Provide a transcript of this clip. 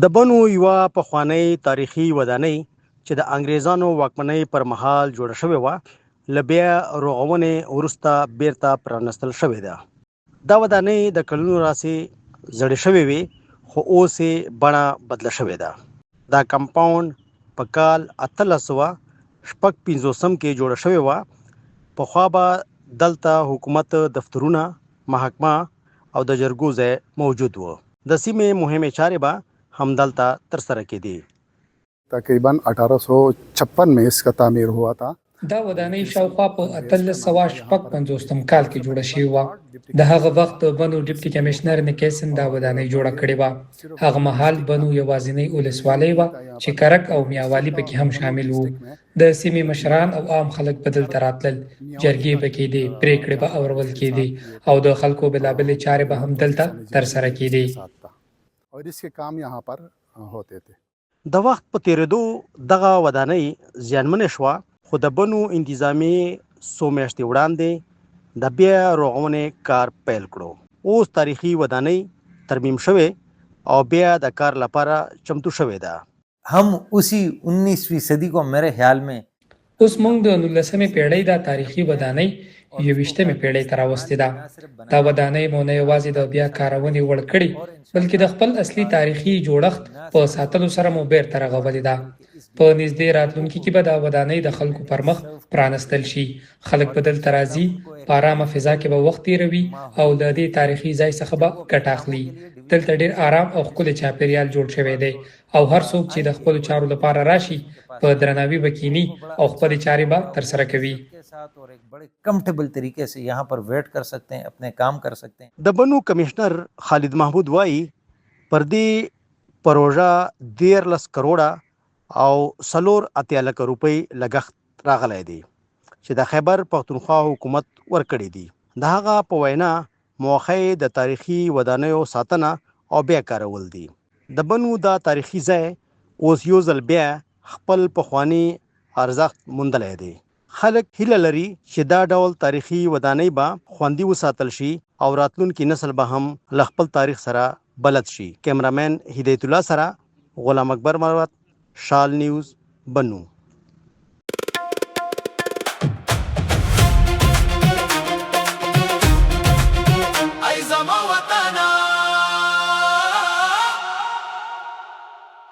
د بنو یوه پخوانۍ تاریخي ودانۍ چې د انګریزانو واکمنۍ پر مهال جوړه شوې وه له بیا رغونې وروسته بیرته پرانستل شوې ده. دا ودانۍ د کلونو راهیسې زړې شوې وې خو اوس یې بڼه بدله شوې ده. دا کمپاوند په کال 1856 کې جوړه شوې وه. پخوا به دلته حکومت دفترونه، محکمه او د جرګو ځای موجود و. د سیمې مهمې چارې به همدلته ترسره کېدې. तकरीबन 1856 में इसका तामीर हुआ था. دا ودانۍ شاوخوا په 1855 کال کې جوړه شوې وه. د هغه وخت بنو ډیپټي کمشنر نیکسن دا ودانۍ جوړه کړې وه. هغه مهال بنو یوازینۍ ولسوالۍ وه چې کرک او میاوالي پکې هم شامل وو. د سیمې مشران او عام خلک به دلته راتلل، جرګې به کېدې، پریکړې به اورول کېدې او د خلکو بېلابېلې چارې به هم دلته ترسره کېدې. और इसके काम यहाँ पर होते थे. د وخت په تیریدو دغه ودانۍ زیانمنه شوه، خو د بنو انتظامی څو میاشتې وړاندې د بیا رغونې کار پیل کړو. اوس تاریخي ودانۍ ترمیم شوې او بیا د کار لپاره چمتو شوې ده. हम उसी 19वीं सदी को मेरे ख्याल में اوس موږ د 19مې پیړۍ دا تاریخي ودانۍ 21مې پیړۍ ته راوستې ده. دا ودانۍ مو نه یوازې د بیا کارونې وړ کړې، بلکې د خپل اصلي تاریخي جوړښت په ساتلو سره مو بیرته رغولې ده. په نږدې راتلونکي کې به دا ودانۍ د خلکو پر مخ پرانستل شي. خلک به دلته راځي، په ارامه فضا کې به وخت تیروي او د دې تاریخي ځای څخه به ګټه اخلي. دلته ډېر آرام او ښکلی چاپیریال جوړ شوی دی او هر څوک چې د خپلو چارو لپاره راشي په درناوي به کینی او خپلې چارې به ترسره کوي. और एक बड़े कंफर्टेबल तरीके से यहाँ पर वेट कर सकते हैं, अपने काम कर सकते हैं. د بنو کمشنر خالد محمود وایي پر دې پروژه 13 کروڑه او 4.8 روپۍ لګښت راغلی دی چې د خیبر پښتونخوا حکومت ورکړي دي. د هغه په وینا موخه د تاریخي ودانیو ساتنه او بیا کارول دي. د بنو دا تاریخي ځای اوس یو ځل بیا خپل پخوانی ارزښت موندلی دی. خلک هیله لري چې دا ډول تاریخي ودانۍ به خوندي وساتل شي او راتلونکي نسل به هم له خپل تاریخ سره بلد شي. کیمرامین هدایت الله سره غلام اکبر مروت، شال نیوز، بنو.